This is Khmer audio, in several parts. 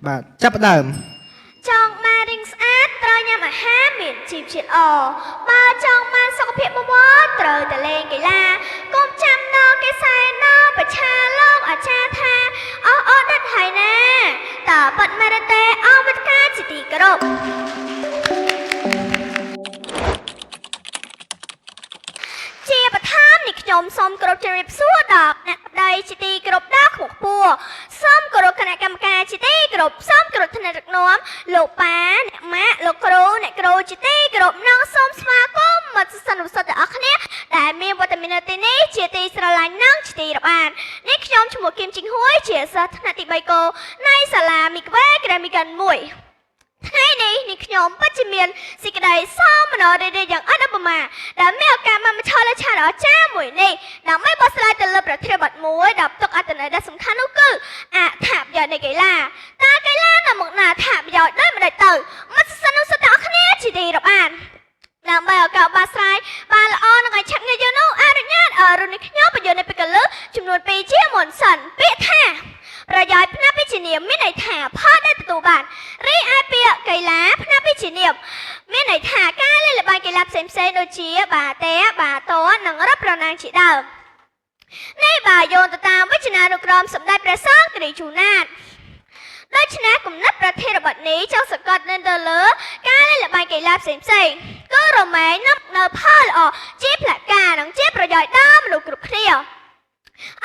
បាទចាប់ផ្ដើមចង់បានរីងស្អាតត្រូវញ៉ាំអាហារមានជីវជាតិល្អបើចង់បានសុខភាពបវរត្រូវតែលេងកីឡាកុំចាំដល់គេសែនដល់ប្រឆាលោកអាចារ្យថាអស់ដិតហើយណាតើប៉ាត់មែនទេអវត្តការជាទីគោរពជាបឋមនេះខ្ញុំសូមគោរពជម្រាបសួរដល់អ្នកប្តីជាទីគោរពដល់ខ្ពស់ខ្ពស់សូមគោរពគណៈកម្មការជាទីគោរពសូមគោរពថ្នាក់ដឹកនាំលោកប៉ាអ្នកម៉ាក់លោកគ្រូអ្នកគ្រូជាទីគោរពនិងសូមស្វាគមន៍មិត្តសិស្សនិស្សិតទាំងអស់គ្នាដែលមានវត្តមាននៅទីនេះជាទីស្រឡាញ់និងជាទីរាប់អាននេះខ្ញុំឈ្មោះគឹមជីងហួយជាសិស្សថ្នាក់ទី3កោនៃសាលាមីក្វេក្រាមីកាន1ថ្ងៃនេះខ្ញុំពិតជាមានសេចក្តីសោមនស្សរីករាយយ៉ាងអត់ឧបមាដែលមានឱកាសមកឈរលើឆាកដ៏អស្ចារ្យមួយនេះដើម្បីបកស្រាយទៅលើប្រធានបទមួយដែលផ្ទុកអត្ថន័យដ៏សំខាន់នោះគឺអត្ថប្រយោជន៍នៃកីឡាតើកីឡានៅមុខណាអត្ថប្រយោជន៍ដោយមិនដេចទៅមិត្តសិស្សនោះសិតទាំងអស់គ្នាជាទីរាប់អានដើម្បីឱកាសបកស្រាយបានល្អនឹងឲ្យឆាប់ងាយយល់នោះអនុញ្ញាតរុននេះខ្ញុំបញ្យល់នៅពីកលឹះចំនួន2ជាមុនសិនពាក្យថាប្រយោជន៍ផ្នែកវិជ្ជាមានន័យថាផលដែលទទួលបានរីឯពាក្យកីឡាផ្នែកវិជ្ជាមានន័យថាការលេងល្បែងកីឡាផ្សេងៗដូចជាបាល់ទះបាល់ទាត់និងរត់ប្រណាំងជាដើមនេះបើយោងទៅតាមវចនានុក្រមសម្ដេចព្រះសង្ឃគ្រីស្ទជូណាតដូច្នេះគំនិតប្រធានបទនេះចង់សង្កត់នៅលើការលេងល្បែងកីឡាផ្សេងៗគឺរមែងនៅផលល្អជាផ្លាកការនិងជាប្រយោជន៍ដល់មនុស្សគ្រប់គ្នា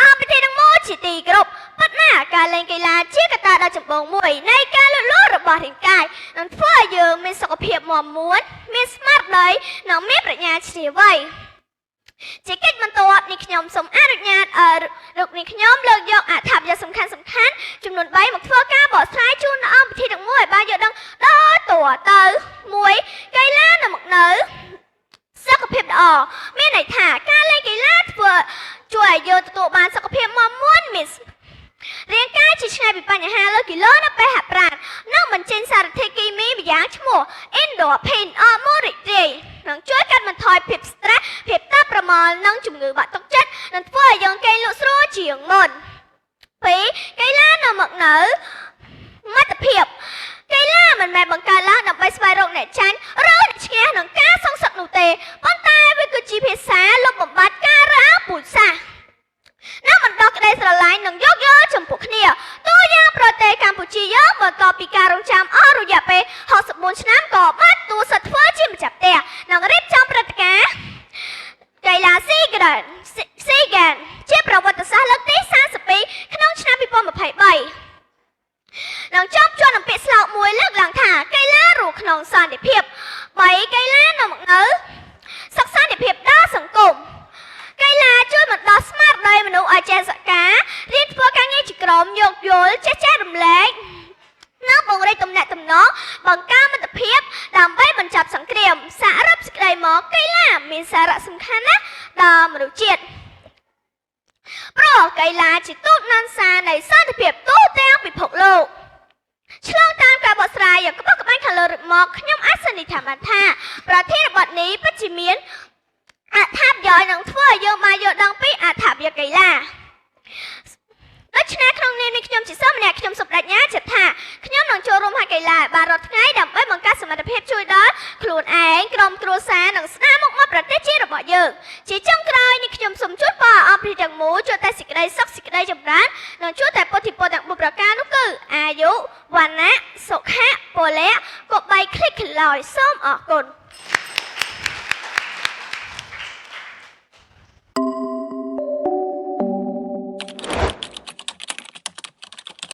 អបប្រទេសទាំងមូលជាទីគោរពប៉ុន្តែការលេងកីឡាជាកត្តាដ៏ចម្បងមួយនៃការលូតលាស់របស់រាងកាយនិងធ្វើឲ្យយើងមានសុខភាពមាំមួនមានស្មារតីនិងមានប្រាជ្ញាជ្រាលវៃជាកិច្ចបន្ទាប់នេះខ្ញុំសូមអនុញ្ញាតលោកនេះខ្ញុំលើកយកអត្ថប្រយោជន៍សំខាន់ចំនួន3មកធ្វើការបកស្រាយជូនដល់អង្គពិធីទាំងមូលឲ្យបានយល់ដឹងដល់តួទៅ1កីឡានៅមុខនៅសុខភាពល្អមានន័យថាការលេងកីឡាធ្វើជួយឲ្យយើងទទួលបានសុខភាពមាំមួនមានរាងកាយជាឆ្ងាយពីបញ្ហាលើគីឡូនៅពេលហាត់ប្រាណនិងបញ្ចេញសារធាតុគីមីម្យ៉ាងឈ្មោះ endorphin អរម៉ូនរីករាយនឹងជួយកាត់បន្ថយភាព stress ភាពតានប្រមល់និងជំងឺបាក់ទឹកចិត្តនិងធ្វើឲ្យយើងគេងលក់ស្រួលជាងមុន2កីឡានៅមកនៅមិត្តភាពកីឡាមិនមែនបង្កើតឡើងដើម្បីស្វែងរកអ្នកចាញ់ឬអ្នកឈ្នះនឹងការសងសឹកនោះទេប៉ុន្តែវាគឺជាភាសាលុបបំបាត់ការរ៉ាពូជសាសន៍និងបណ្ដុះក្តីស្រឡាញ់និងយោគយល់ចំពោះគ្នាតួយ៉ាងប្រទេសកម្ពុជាយើងបន្ទាប់ពីការរងចាំអស់រយៈពេល64ឆ្នាំក៏បានទូសិទ្ធធ្វើជាម្ចាស់ផ្ទះនិងរៀបចំព្រឹត្តិការណ៍កីឡាស៊ីហ្គេមជាប្រវត្តិសាស្ត្រលើកទី32ក្នុងឆ្នាំ2023នឹងចប់ជាន់នឹងពាក្យស្លោកមួយលើកឡើងថាកីឡារស់ក្នុងសន្តិភាព3កីឡានៅមកនៅសិក្សាសន្តិភាពដល់សង្គមកីឡាជួយបណ្ដុះស្មារតីមនុស្សឲ្យចេះសកម្មរៀនធ្វើការងារជាក្រុមយោគយល់ចេះចែករំលែកនិងបង្រៀនទំនាក់ទំនងបង្កើនមិត្តភាពដើម្បីបញ្ចប់សង្គ្រាមសារឹបសេចក្តីមកកីឡាមានសារៈសំខាន់ណាស់ដល់មនុស្សជាតិព្រោះកីឡាជាទូតនន្សារនៃសន្តិភាពទូទាំងពិភពលោកឆ្លងតាមការបកស្រាយយ៉ាងក្បោះក្បាញខាងលើរួចមកខ្ញុំអាចសន្និដ្ឋានបានថាប្រធានបទនេះពិតជាមានអត្ថប្រយោជន៍នឹងធ្វើឲ្យយើងបានយល់ដឹងពីអត្ថប្រយោជន៍កីឡាដូច្នេះក្នុងនាមនេះខ្ញុំជាសិស្សម្នាក់ខ្ញុំសូមបដិញ្ញាចិត្តថាខ្ញុំនឹងចូលរួមហាត់កីឡាបានរាល់ថ្ងៃដើម្បីបង្កើតសមត្ថភាពជួយដល់ខ្លួនឯងក្រុមគ្រួសារនិងស្នាមុខមាត់ប្រទេសជាតិរបស់យើងជាចុងក្រោយនេះខ្ញុំសូមជូនពរអស់ពីទាំងមូលជួបតែសេចក្តីសុខសេចក្តីចម្រើននិងជួបតែពុទ្ធិពលទាំង4ប្រការនោះគឺអាយុវណ្ណៈសុខៈពលៈកុំបីឃ្លេចខ្លោចសូមអរគុណ